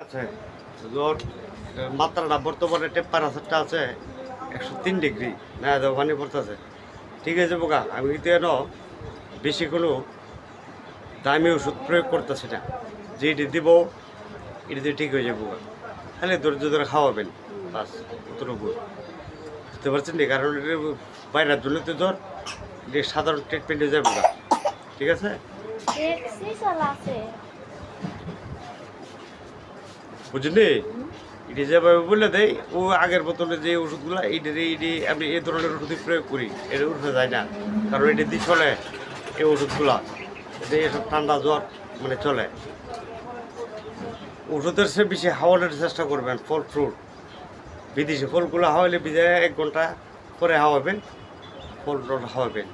আছে জ্বর মাত্রাটা বর্তমানে টেম্পারেচারটা আছে 103 ডিগ্রি না পানি পড়তেছে। ঠিক আছে বোকা, আমি কিন্তু এন বেশি কোনো দামি ওষুধ প্রয়োগ করতেছি না, যেটি দিব এটিতে ঠিক হয়ে যাবে বোকা। খালি ধৈর্য ধরে খাওয়াবেন, বাস অতটুকু। বুঝতে পারছেন নি? কারণ বাইরের জন্য তো জ্বর সাধারণ ট্রিটমেন্ট হয়ে যাবে বোকা। ঠিক আছে, বুঝলি? এটি যেভাবে বলে দেয় ও আগের বোতলে যে ওষুধগুলো আমি এই ধরনের ওষুধই প্রয়োগ করি, এটা উঠে যায় না। কারণ এটি দিয়ে চলে এই ওষুধগুলা, এতে এসব ঠান্ডা জ্বর মানে চলে। ওষুধের সে বেশি হাওয়ানোর চেষ্টা করবেন, ফল ফ্রুট বিদেশি ফলগুলো হাওয়ালে ভিজে 1 ঘন্টা পরে হাওয়াবেন, ফল হাওয়াবেন,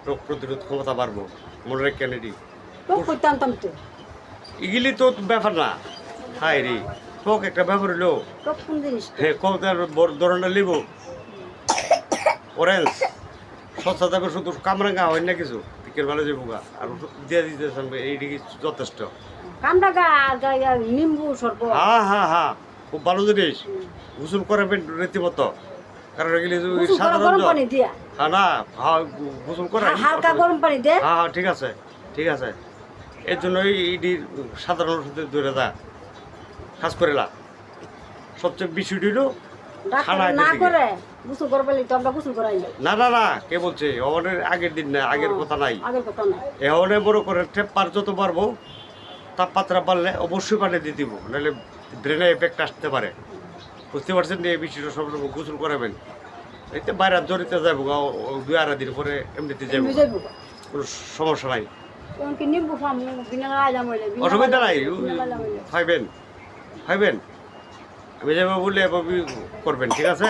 রোগ প্রতিরোধ ক্ষমতা বাড়বো। মনে রাখেন এটি এগুলি তো ব্যাপার না। হাই রে কক একটা ব্যাপার হলো, হ্যাঁ কক ধরনের লেবু অরেঞ্জ সস্তা দামে শুধু কামরাঙ্গা হয় না কিছু পিকের ভালো যাবো গা, আর দিয়ে দিতেছেন এইটি যথেষ্ট। হ্যাঁ হ্যাঁ হ্যাঁ, খুব ভালো জিনিস। গোসল করাবেন রীতিমতো, কারণ এগুলি সাধারণ হ্যাঁ না, হ্যাঁ গোসল করা হ্যাঁ হ্যাঁ ঠিক আছে ঠিক আছে। এর জন্যই এইটি সাধারণ ওষুধের দূরে যা কাজ করে না। সবচেয়ে বেশি হইল না না না, কে বলছে অনের আগের দিন না, আগের কথা নাই। এহনে বড় করে টেম্পার যত পারবো, তাপমাত্রা বাড়লে অবশ্যই পানি দিয়ে দিব, নাহলে ব্রেনে এফেক্ট আসতে পারে। বুঝতে পারছেন? এই বিষয়টা সবসময় গোসল করাবেন। এতে বাইরে জড়িতে যাবো 2-2.5 দিন পরে এমনিতে যাবো, কোনো সমস্যা নাই, অসুবিধা নাই। খাইবেন খাইবেন, আমি যাবো বললে করবেন। ঠিক আছে।